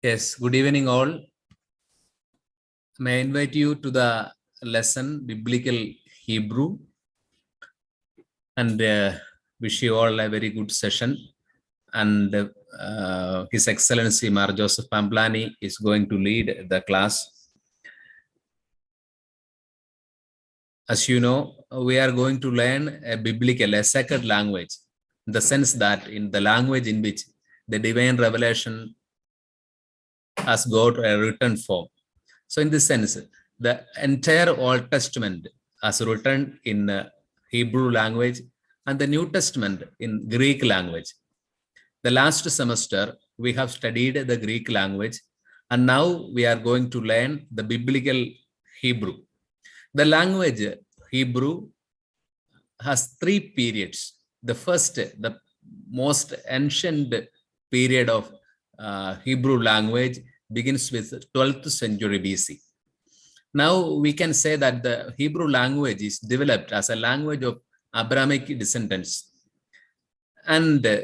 Yes, good evening all. May I invite you to the lesson Biblical Hebrew and wish you all a very good session. And His Excellency Mar Joseph Pamplani is going to lead the class. As you know, we are going to learn a biblical, a sacred language, in the sense that in the language in which the divine revelation has got a written form. So in this sense, the entire Old Testament is written in Hebrew language and the New Testament in Greek language. The last semester, we have studied the Greek language, and now we are going to learn the biblical Hebrew. The language Hebrew has three periods. The first, the most ancient period of Hebrew language begins with 12th century BC. Now we can say that the Hebrew language is developed as a language of Abrahamic descendants. And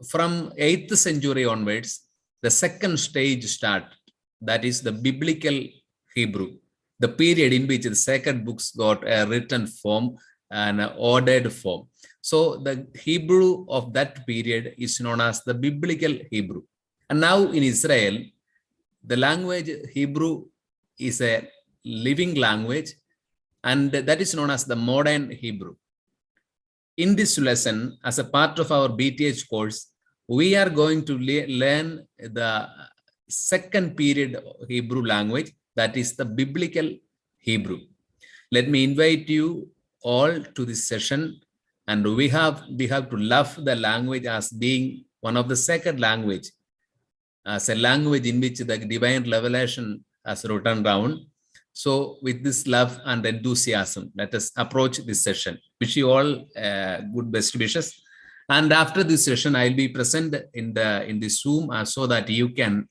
from 8th century onwards, the second stage started, that is the biblical Hebrew, the period in which the sacred books got a written form and an ordered form. So the Hebrew of that period is known as the biblical Hebrew. And now in Israel, the language Hebrew is a living language, and that is known as the modern Hebrew. In this lesson, as a part of our BTH course, we are going to learn the second period Hebrew language, that is the biblical Hebrew. Let me invite you all to this session, and we have to love the language as being one of the sacred language, as a language in which the divine revelation has written down. So with this love and enthusiasm, let us approach this session. Wish you all good best wishes. And after this session, I'll be present in the Zoom so that you can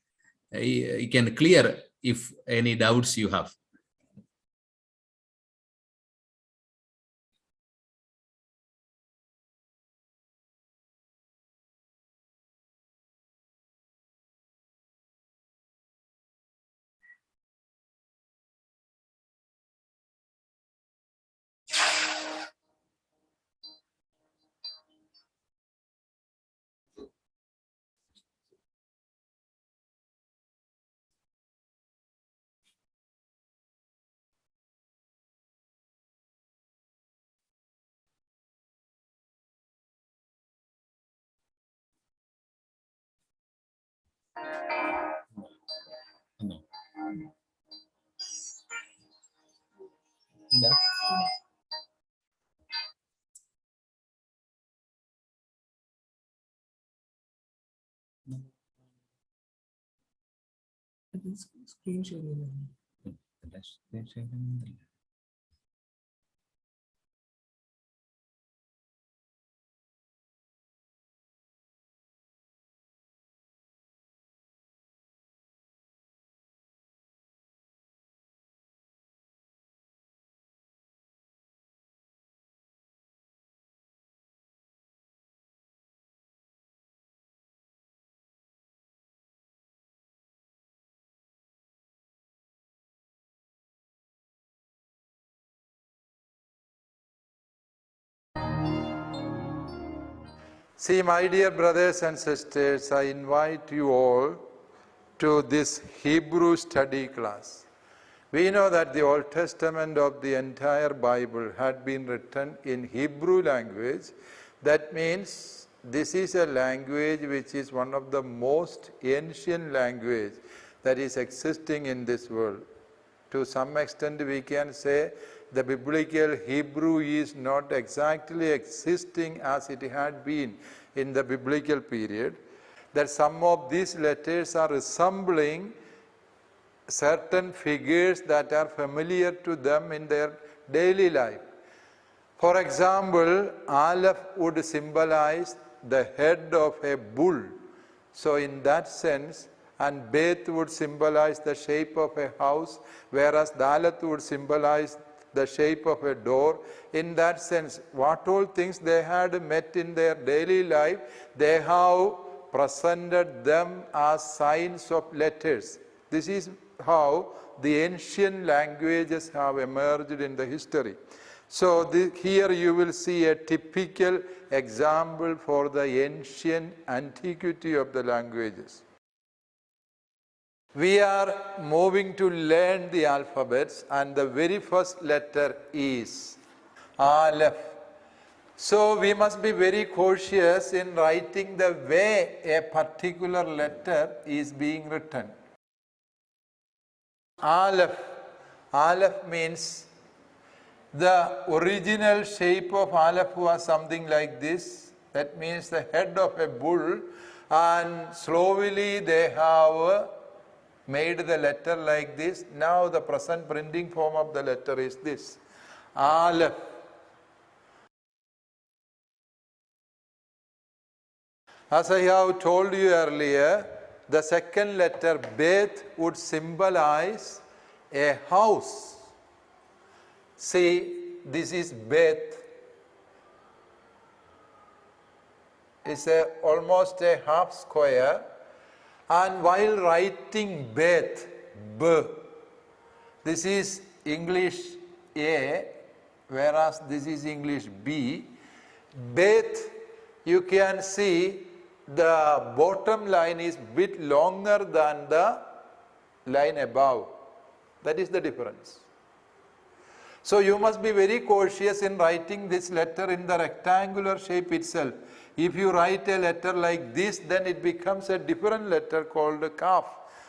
clear if any doubts you have. No. Yeah. Screen sharing. See, my dear brothers and sisters, I invite you all to this Hebrew study class. We know that the Old Testament of the entire Bible had been written in Hebrew language. That means this is a language which is one of the most ancient language that is existing in this world. To some extent we can say the biblical Hebrew is not exactly existing as it had been in the biblical period, that some of these letters are resembling certain figures that are familiar to them in their daily life. For example, Aleph would symbolize the head of a bull. So in that sense, and Bet would symbolize the shape of a house, whereas Dalet would symbolize the shape of a door. In that sense, what all things they had met in their daily life, they have presented them as signs of letters. This is how the ancient languages have emerged in the history. So here you will see a typical example for the ancient antiquity of the languages. We are moving to learn the alphabets, and the very first letter is Aleph. So we must be very cautious in writing the way a particular letter is being written. Aleph. Aleph means the original shape of Aleph was something like this. That means the head of a bull, and slowly they have made the letter like this. Now the present printing form of the letter is this, Aleph. As I have told you earlier, the second letter, Bet, would symbolize a house. See, this is Bet. It's almost a half square. And while writing Bet, B, this is English A, whereas this is English B. Bet, you can see the bottom line is bit longer than the line above. That is the difference. So you must be very cautious in writing this letter in the rectangular shape itself. If you write a letter like this, then it becomes a different letter called a Kaf.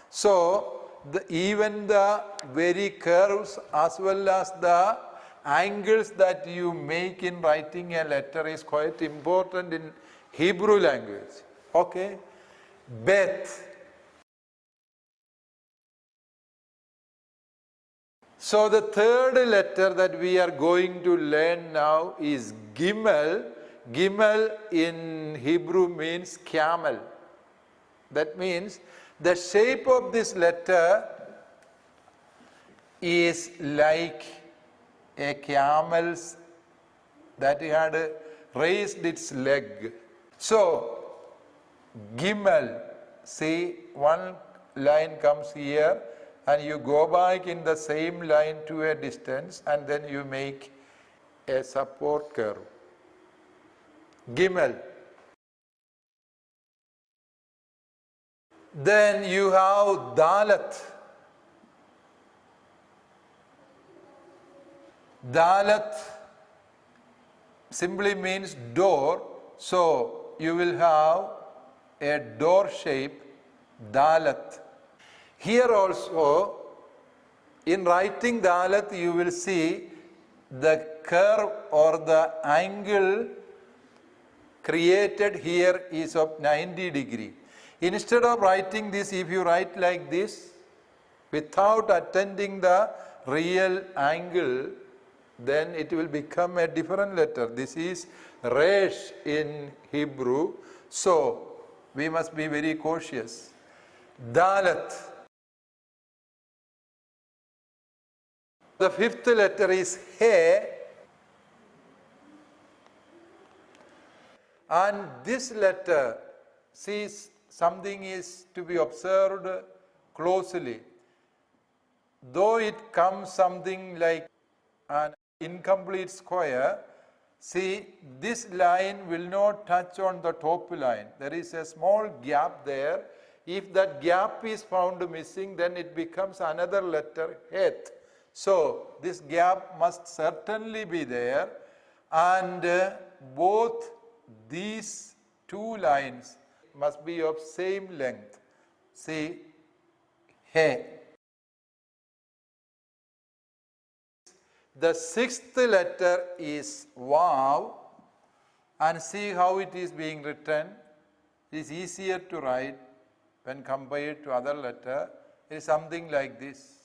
So even the very curves as well as the angles that you make in writing a letter is quite important in Hebrew language. Okay? Bet. So the third letter that we are going to learn now is Gimmel. Gimmel in Hebrew means camel. That means the shape of this letter is like a camel's that had raised its leg. So, Gimmel, see, one line comes here and you go back in the same line to a distance and then you make a support curve. Gimmel. Then you have Dalet. Dalet simply means door. So you will have a door shape, Dalet. Here also, in writing Dalet, you will see the curve or the angle created here is of 90 degree. Instead of writing this, if you write like this, without attending the real angle, then it will become a different letter. This is Resh in Hebrew. So, we must be very cautious. Dalet. The fifth letter is He. And this letter, see, something is to be observed closely. Though it comes something like an incomplete square, see, this line will not touch on the top line. There is a small gap there. If that gap is found missing, then it becomes another letter, Het. So, this gap must certainly be there, and both these two lines must be of same length. See, He. The sixth letter is Vav, and see how it is being written. It is easier to write when compared to other letter. It is something like this.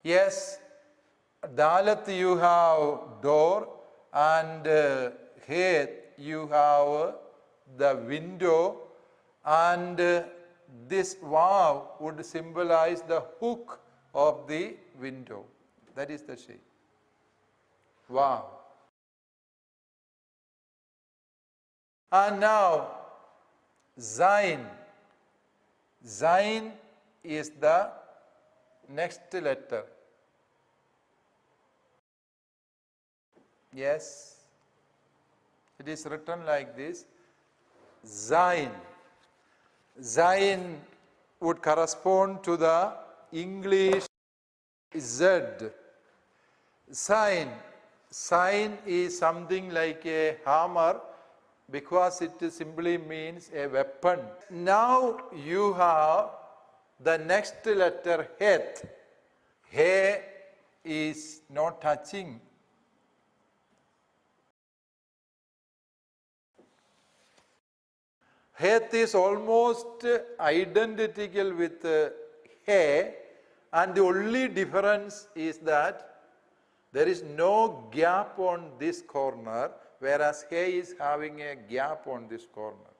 Yes, Dalet you have door, and Het you have the window, and this Vav would symbolize the hook of the window. That is the shape. Vav. And now, Zain. Zain is the next letter. Yes, it is written like this. Zain. Zain would correspond to the English Z. Sign. Sign is something like a hammer because it simply means a weapon. Now you have the next letter Het. He is not touching. Het is almost identical with He, and the only difference is that there is no gap on this corner, whereas He is having a gap on this corner.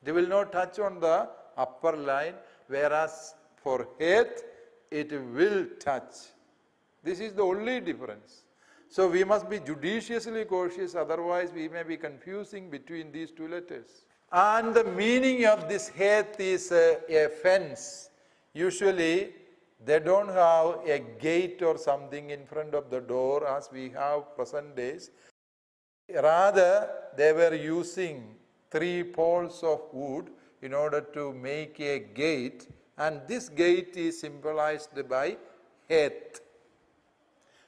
It will not touch on the upper line, whereas for Het, it will touch. This is the only difference. So we must be judiciously cautious, otherwise we may be confusing between these two letters. And the meaning of this Het is a fence. Usually they don't have a gate or something in front of the door as we have present days. Rather, they were using 3 poles of wood in order to make a gate, and this gate is symbolized by Het.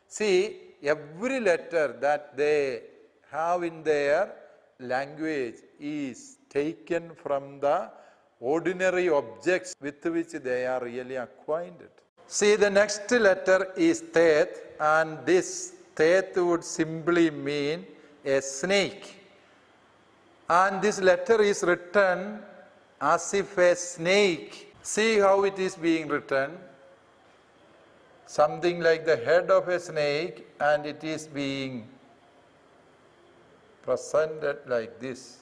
See, every letter that they have in their language is taken from the ordinary objects with which they are really acquainted. See, the next letter is Tet, and this Tet would simply mean a snake. And this letter is written as if a snake. See how it is being written. Something like the head of a snake, and it is being presented like this.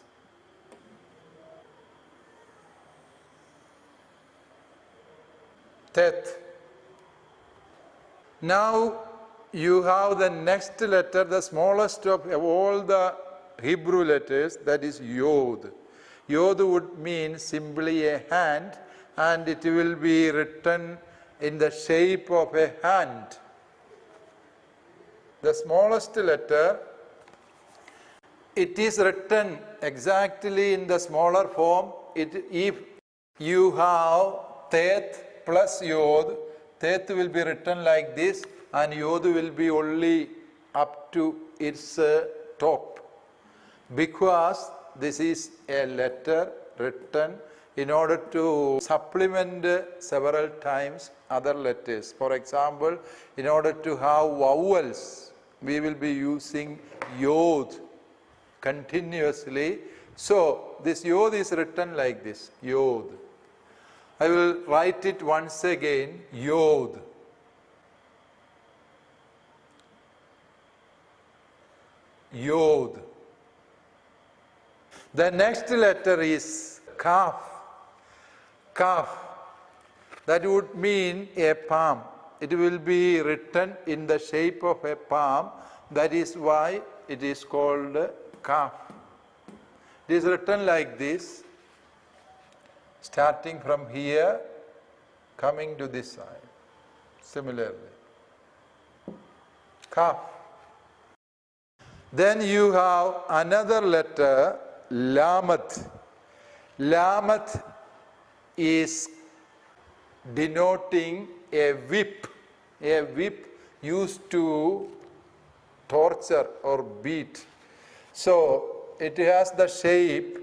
Tet. Now you have the next letter, the smallest of all the Hebrew letters, that is Yod. Yod would mean simply a hand, and it will be written in the shape of a hand. The smallest letter, it is written exactly in the smaller form. If you have Tet plus Yod, Tet will be written like this, and Yod will be only up to its top. Because this is a letter written in order to supplement several times other letters. For example, in order to have vowels, we will be using Yod continuously. So this Yod is written like this, Yod. I will write it once again, Yod. Yod. The next letter is Kaf. Kaf. That would mean a palm. It will be written in the shape of a palm. That is why it is called Kaf. It is written like this, starting from here, coming to this side. Similarly. Kaf. Then you have another letter, Lamat. Lamat is denoting a whip used to torture or beat. So it has the shape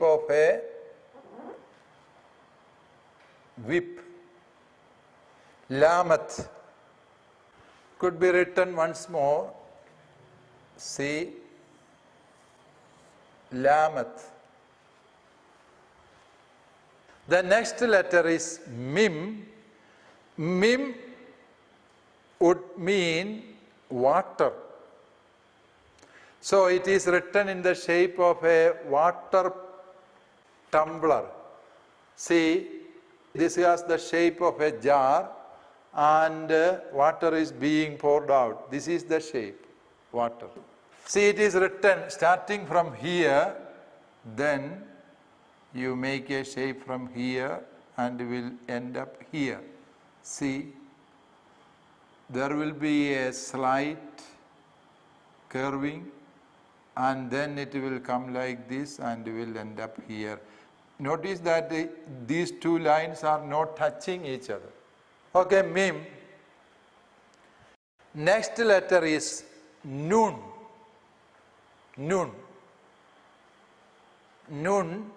of a whip. Lamat could be written once more. See, Lamat. The next letter is Mim. Mim would mean water. So it is written in the shape of a water tumbler. See, this has the shape of a jar and water is being poured out. This is the shape, water. See, it is written starting from here, then you make a shape from here and will end up here. See, there will be a slight curving and then it will come like this and will end up here. Notice that these two lines are not touching each other. Okay, mim. Next letter is nun. Nun. Nun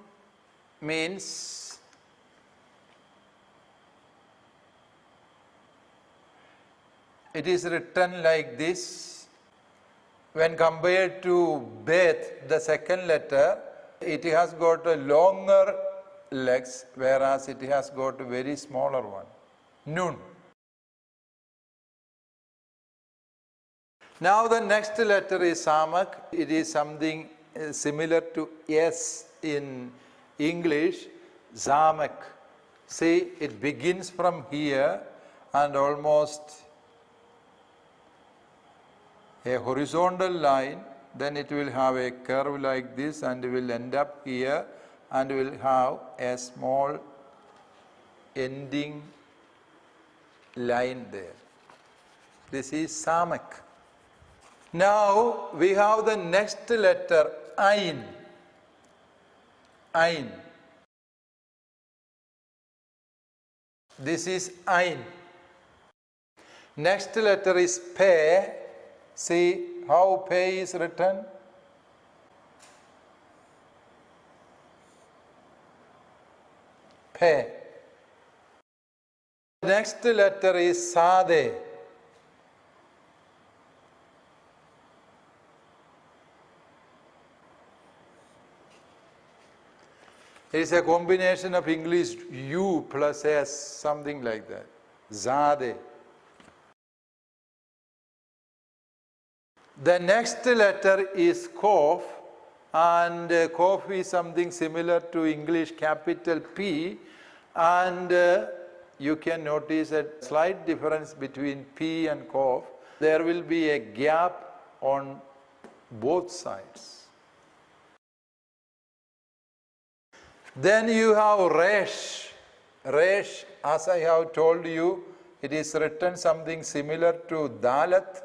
means it is written like this. When compared to bet, the second letter, it has got a longer legs, whereas it has got a very smaller one. Nun. Now the next letter is samak. It is something similar to S in English, zamak. See, it begins from here and almost a horizontal line, then it will have a curve like this and will end up here and will have a small ending line there. This is samak. Now we have the next letter, ain. Ain. This is ain. Next letter is pe. See how pe is written? Pe. Next letter is sade. It is a combination of English U plus S, something like that. Zade. The next letter is Kof, and Kof is something similar to English capital P, and you can notice a slight difference between P and Kof. There will be a gap on both sides. Then you have Resh. Resh, as I have told you, it is written something similar to Dalat,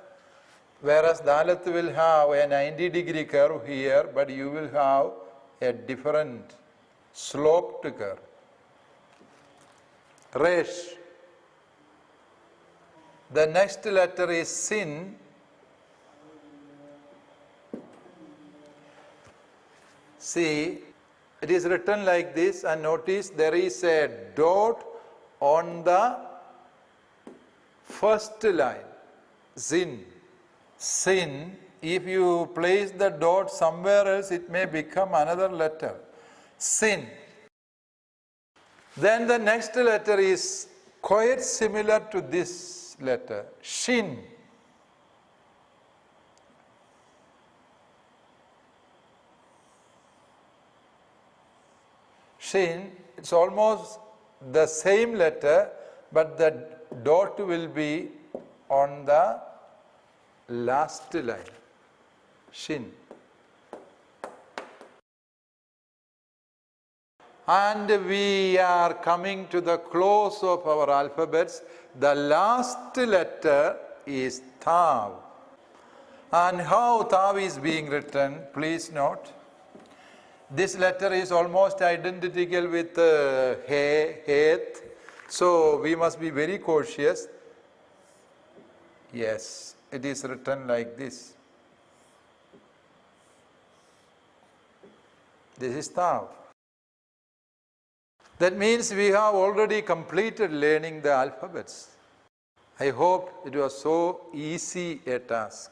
whereas Dalat will have a 90-degree curve here, but you will have a different sloped curve. Resh. The next letter is Sin. See, it is written like this, and notice there is a dot on the first line. Sin. Sin, if you place the dot somewhere else, it may become another letter. Sin. Then the next letter is quite similar to this letter. Shin. Shin, it's almost the same letter, but the dot will be on the last line. Shin. And we are coming to the close of our alphabets. The last letter is Tav. And how Tav is being written, please note. This letter is almost identical with He, Het. So we must be very cautious. Yes, it is written like this. This is Tav. That means we have already completed learning the alphabets. I hope it was so easy a task.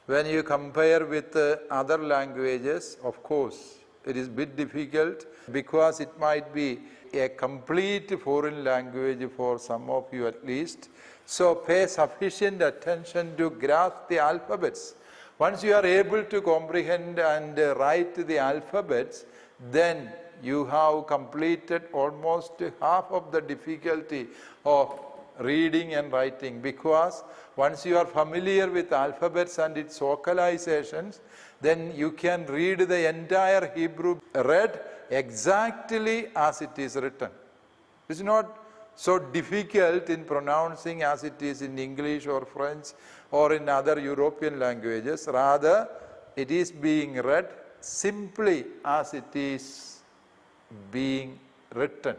When you compare with other languages, of course, it is a bit difficult because it might be a complete foreign language for some of you at least. So pay sufficient attention to grasp the alphabets. Once you are able to comprehend and write the alphabets, then you have completed almost half of the difficulty of reading and writing, because once you are familiar with alphabets and its vocalizations, then you can read the entire Hebrew read exactly as it is written. It's not so difficult in pronouncing as it is in English or French or in other European languages. Rather, it is being read simply as it is being written.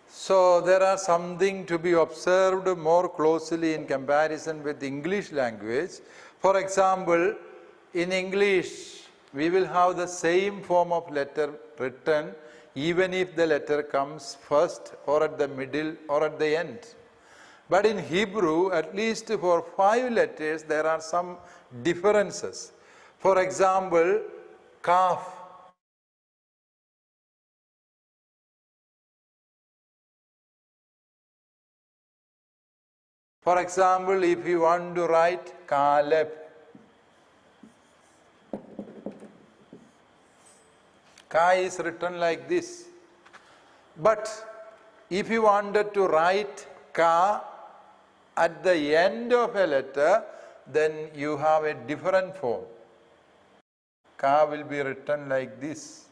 So there are something to be observed more closely in comparison with English language. For example, in English, we will have the same form of letter written even if the letter comes first or at the middle or at the end. But in Hebrew, at least for 5 letters, there are some differences. For example, kaf. For example, if you want to write Caleb, Ka is written like this. But if you wanted to write Ka at the end of a letter, then you have a different form. Ka will be written like this.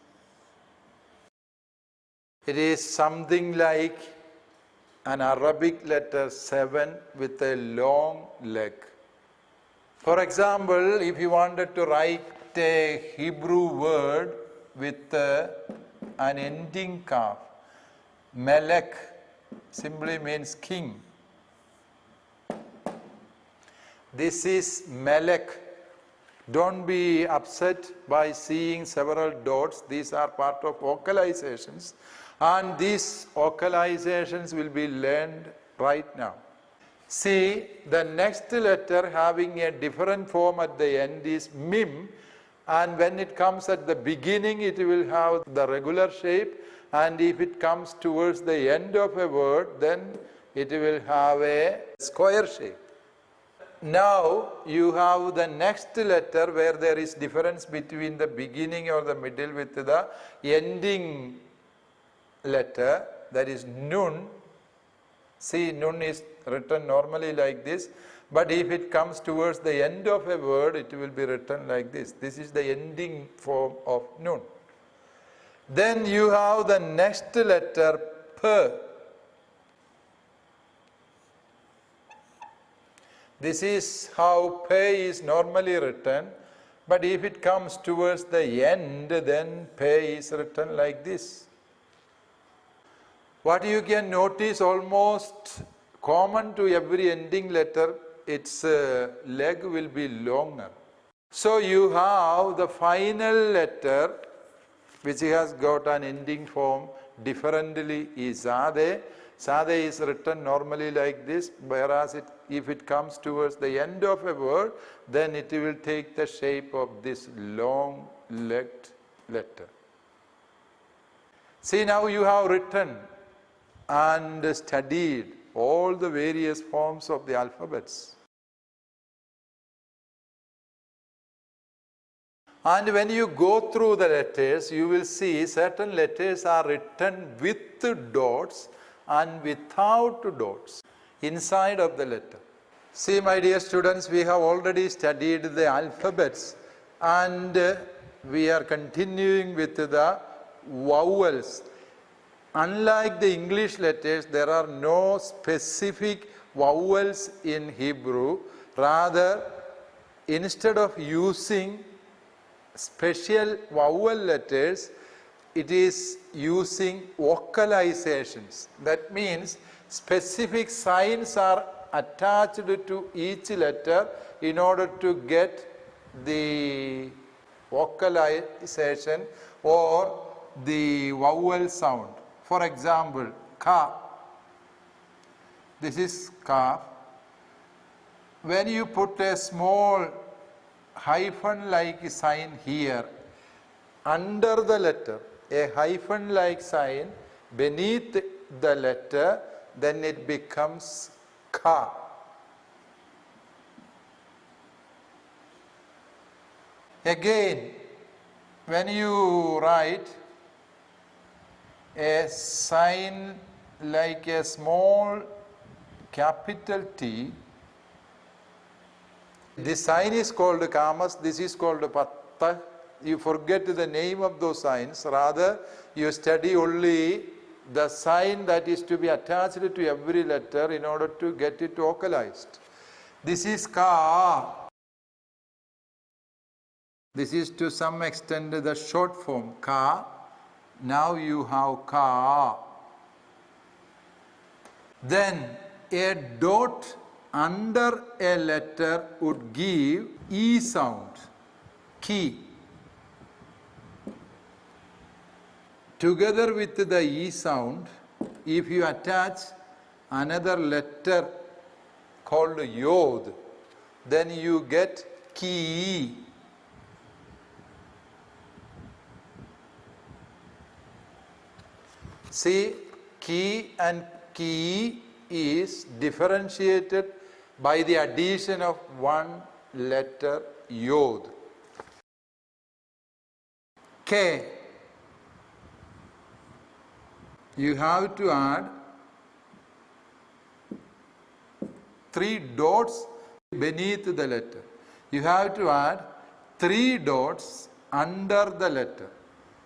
It is something like an Arabic letter 7 with a long leg. For example, if you wanted to write a Hebrew word with an ending kaf, Melech simply means king. This is Melech. Don't be upset by seeing several dots. These are part of vocalizations, and these vocalizations will be learned right now. See, the next letter having a different form at the end is Mim, and when it comes at the beginning, it will have the regular shape, and if it comes towards the end of a word, then it will have a square shape. Now you have the next letter where there is difference between the beginning or the middle with the ending letter, that is Nun. See, Nun is written normally like this, but if it comes towards the end of a word, it will be written like this. This is the ending form of Nun. Then you have the next letter P. This is how P is normally written, but if it comes towards the end, then P is written like this. What you can notice, almost common to every ending letter, its leg will be longer. So you have the final letter which has got an ending form differently is Zade. Zade is written normally like this, whereas if it comes towards the end of a word, then it will take the shape of this long-legged letter. See, now you have written and studied all the various forms of the alphabets. And when you go through the letters, you will see certain letters are written with dots and without dots inside of the letter. See, my dear students, we have already studied the alphabets, and we are continuing with the vowels. Unlike the English letters, there are no specific vowels in Hebrew. Rather, instead of using special vowel letters, it is using vocalizations. That means specific signs are attached to each letter in order to get the vocalization or the vowel sound. For example, Ka. This is Ka. When you put a small hyphen-like sign here, under the letter, a hyphen-like sign beneath the letter, then it becomes ka. Again, when you write a sign like a small capital T, this sign is called kamas, this is called patta. You forget the name of those signs, rather you study only the sign that is to be attached to every letter in order to get it vocalized. This is ka. This is to some extent the short form ka. Now you have ka. Then a dot under a letter would give E sound, ki. Together with the E sound, if you attach another letter called yod, then you get ki. See, ki and ki is differentiated by the addition of one letter yod. K. You have to add 3 dots beneath the letter. You have to add 3 dots under the letter.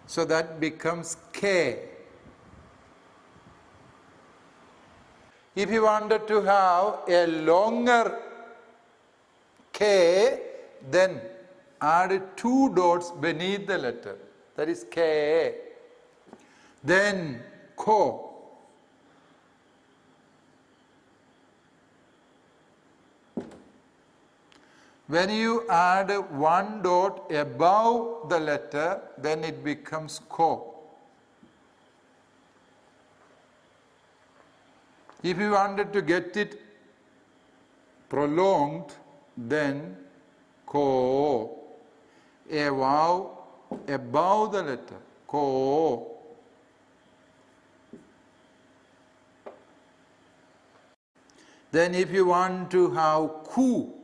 So that becomes K. If you wanted to have a longer K, then add 2 dots beneath the letter. That is K. Then Ko. When you add 1 dot above the letter, then it becomes Ko. If you wanted to get it prolonged, then Ko. A vowel above the letter, Ko. Then if you want to have Ku,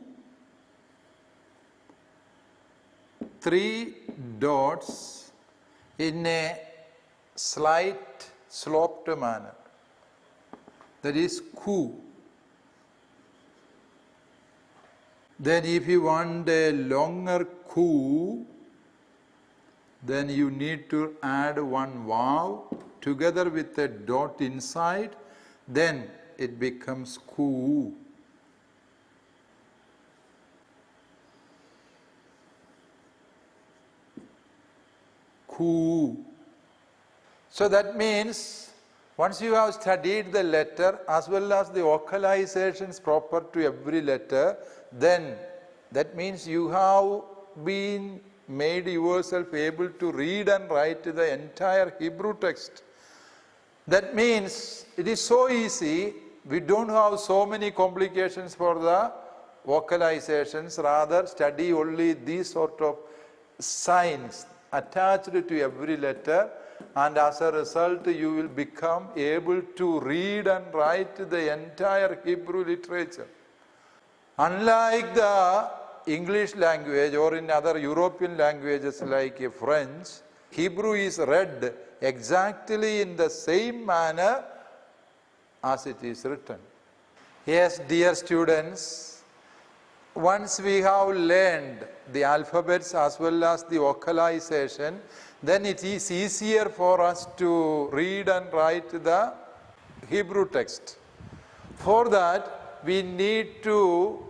3 dots in a slight sloped manner. That is Ku. Then if you want a longer Ku, then you need to add 1 vowel together with a dot inside, then it becomes Ku. Ku. So that means once you have studied the letter as well as the vocalizations proper to every letter, then that means you have been made yourself able to read and write the entire Hebrew text. That means it is so easy, we don't have so many complications for the vocalizations, rather study only these sort of signs attached to every letter, and as a result you will become able to read and write the entire Hebrew literature. Unlike the English language or in other European languages like French, Hebrew is read exactly in the same manner as it is written. Yes, dear students, once we have learned the alphabets as well as the vocalization, then it is easier for us to read and write the Hebrew text. For that, we need to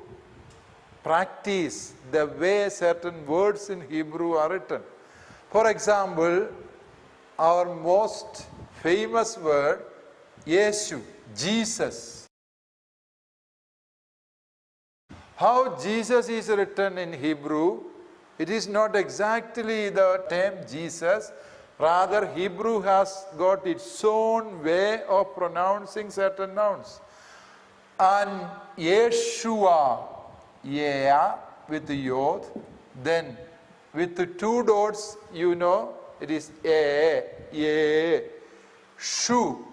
practice the way certain words in Hebrew are written. For example, our most famous word, Yeshu, Jesus. How Jesus is written in Hebrew, it is not exactly the term Jesus, rather Hebrew has got its own way of pronouncing certain nouns. And Yeshua, yeah, with the yod, then with the 2 dots, you know, it is a, ye. Shu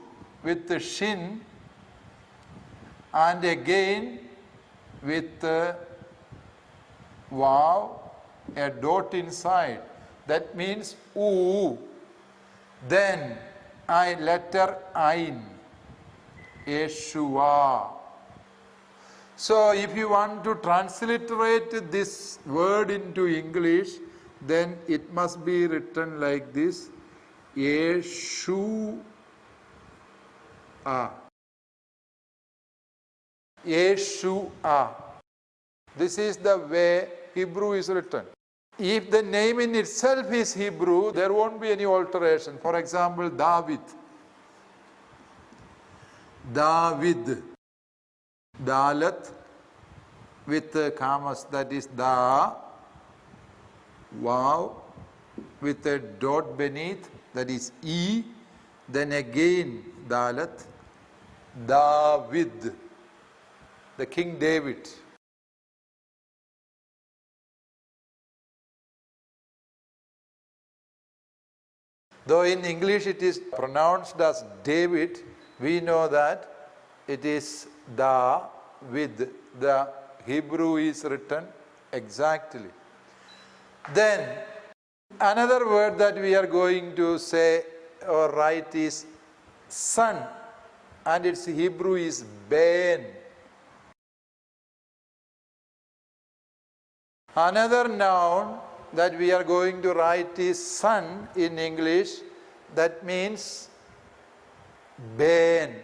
with the shin, and again with wow, a dot inside. That means oo. Then letter Ain, Yeshua. So if you want to transliterate this word into English, then it must be written like this, Yeshua. Yeshua. This is the way Hebrew is written. If the name in itself is Hebrew, there won't be any alteration. For example, David. David. Dalat with commas, that is da. Wow. With a dot beneath, that is e. Then again Dalat. David. The King David. Though in English it is pronounced as David, we know that it is da with the Hebrew is written exactly. Then another word that we are going to say or write is son, and its Hebrew is ben. Another noun that we are going to write is son in English. That means ben,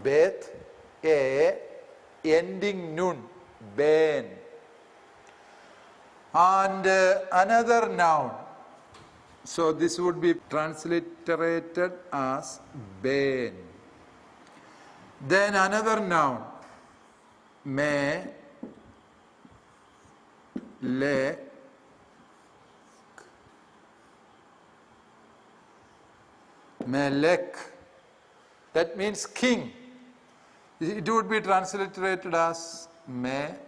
bet, a, ending nun, ben. And another noun, so this would be transliterated as ben. Then another noun, me, le, melek. That means king. It would be transliterated as melek,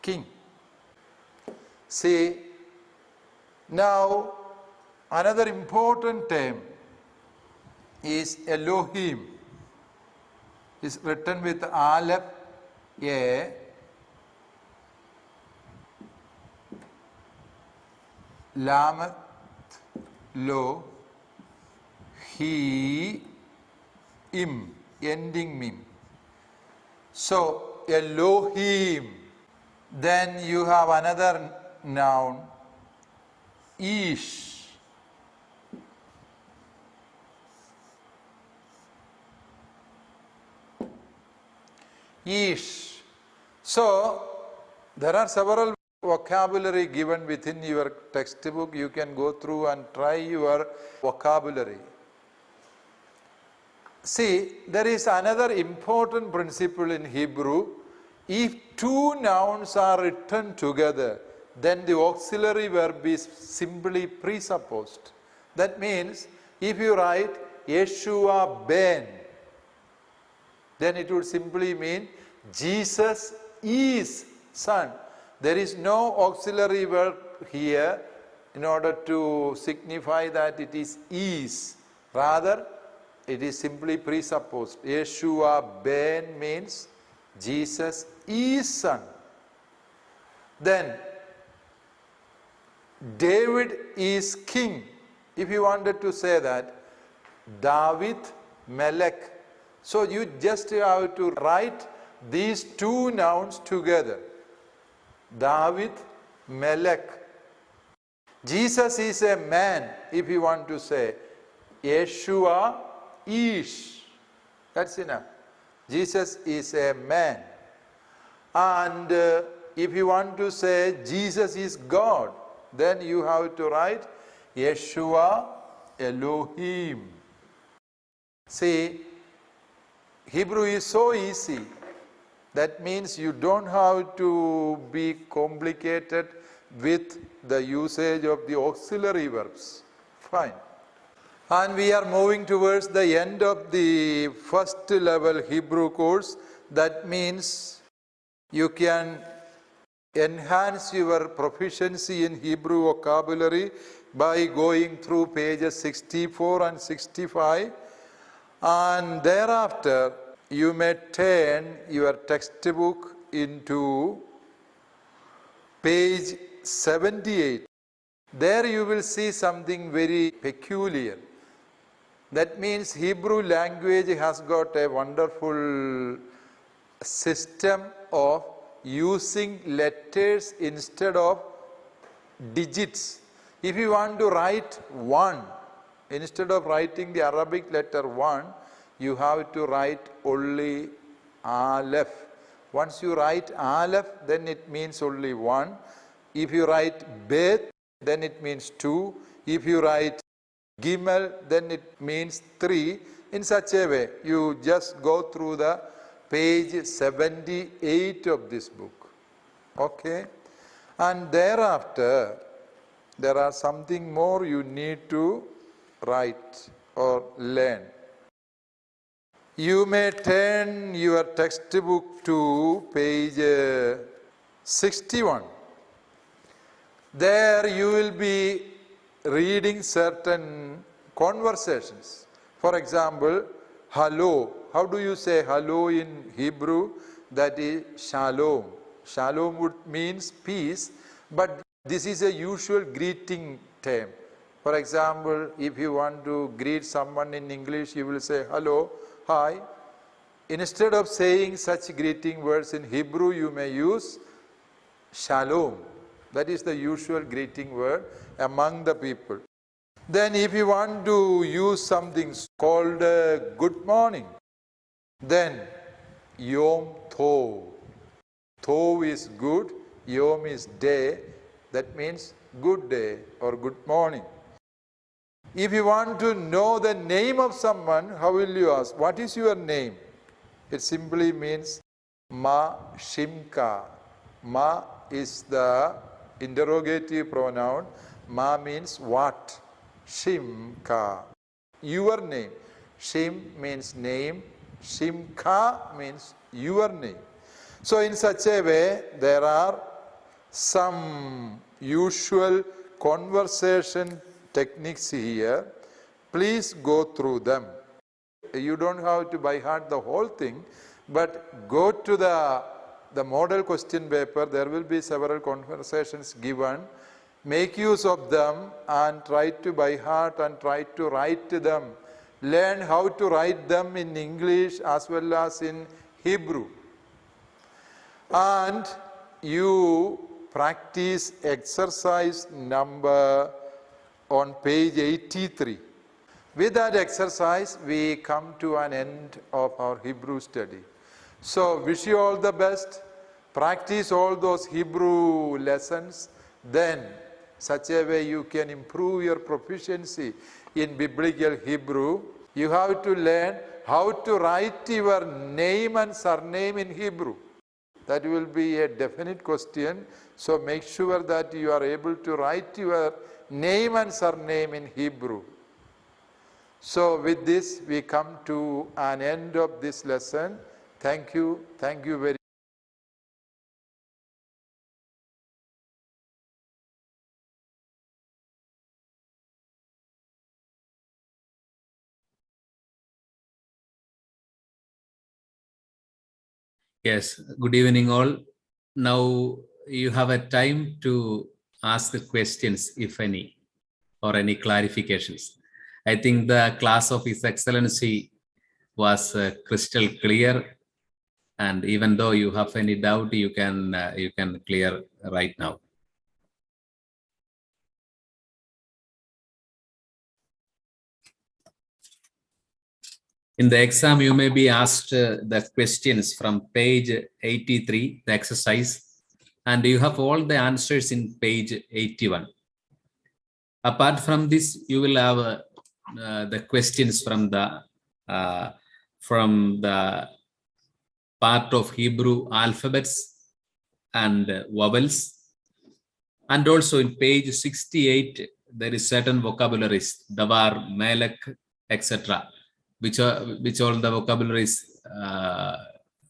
king. See, now another important term is Elohim. It's written with Aleph, A, Lamet, Lo, He, Im, ending Mim. So, Elohim. Then you have another noun, Ish. Ish. So, there are several vocabulary given within your textbook. You can go through and try your vocabulary. See, there is another important principle in Hebrew. If two nouns are written together, then the auxiliary verb is simply presupposed. That means, if you write Yeshua ben, then it would simply mean Jesus is son. There is no auxiliary verb here in order to signify that it is. Rather, it is simply presupposed. Yeshua ben means Jesus is son. Then, David is king. If you wanted to say that, David Melech. So you just have to write these two nouns together. David Melech. Jesus is a man, if you want to say. Yeshua Ish. That's enough. Jesus is a man. And if you want to say Jesus is God, then you have to write Yeshua Elohim. See, Hebrew is so easy. That means you don't have to be complicated with the usage of the auxiliary verbs. Fine. And we are moving towards the end of the first level Hebrew course. That means you can enhance your proficiency in Hebrew vocabulary by going through pages 64 and 65, and thereafter you may turn your textbook into page 78. There you will see something very peculiar. That means Hebrew language has got a wonderful system of using letters instead of digits. If you want to write 1, instead of writing the Arabic letter 1, you have to write only Aleph. Once you write Aleph, then it means only 1. If you write Bet, then it means 2. If you write Gimmel, then it means 3. In such a way, you just go through the page 78 of this book. Okay? And thereafter, there are something more you need to write or learn. You may turn your textbook to page 61. There you will be reading certain conversations. For example, hello. How do you say hello in Hebrew? That is shalom. Shalom means peace, but this is a usual greeting term. For example, if you want to greet someone in English, you will say hello, hi. Instead of saying such greeting words in Hebrew, you may use shalom. That is the usual greeting word among the people. Then if you want to use something called good morning, then Yom Tov. Tov is good, Yom is day. That means good day or good morning. If you want to know the name of someone, how will you ask? What is your name? It simply means Ma Shimka. Ma is the interrogative pronoun. Ma means what? Shimka. Your name. Shim means name. Shimka means your name. So in such a way, there are some usual conversation techniques here. Please go through them. You don't have to by heart the whole thing, but go to the model question paper. There will be several conversations given. Make use of them and try to by heart and try to write them. Learn how to write them in English as well as in Hebrew. And you practice exercise number on page 83. With that exercise, we come to an end of our Hebrew study. So, wish you all the best. Practice all those Hebrew lessons. Then, such a way you can improve your proficiency in biblical Hebrew. You have to learn how to write your name and surname in Hebrew. That will be a definite question. So, make sure that you are able to write your name and surname in Hebrew. So with this, we come to an end of this lesson. Thank you. Thank you very much. Yes, good evening all. Now you have a time to ask the questions, if any, or any clarifications. I think the class of His Excellency was crystal clear, and even though you have any doubt, you can clear right now. In the exam, you may be asked the questions from page 83, the exercise, and you have all the answers in page 81. Apart from this, you will have the questions from the part of Hebrew alphabets and vowels. And also in page 68, there is certain vocabularies, davar, melek, etc., which all the vocabularies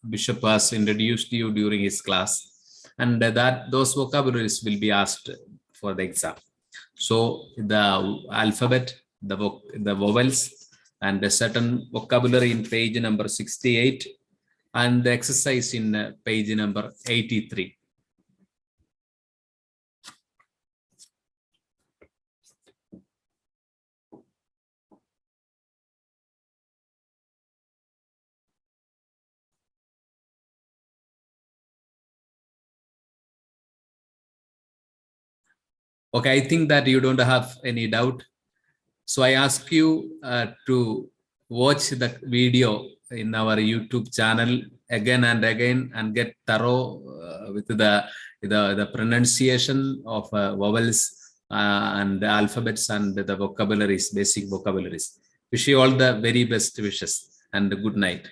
Bishop has introduced you during his class, and those vocabularies will be asked for the exam. So the alphabet, the vowels, and a certain vocabulary in page number 68, and the exercise in page number 83. Okay, I think that you don't have any doubt. So I ask you to watch the video in our YouTube channel again and again and get thorough with the pronunciation of vowels and the alphabets and the vocabularies, basic vocabularies. Wish you all the very best wishes and good night.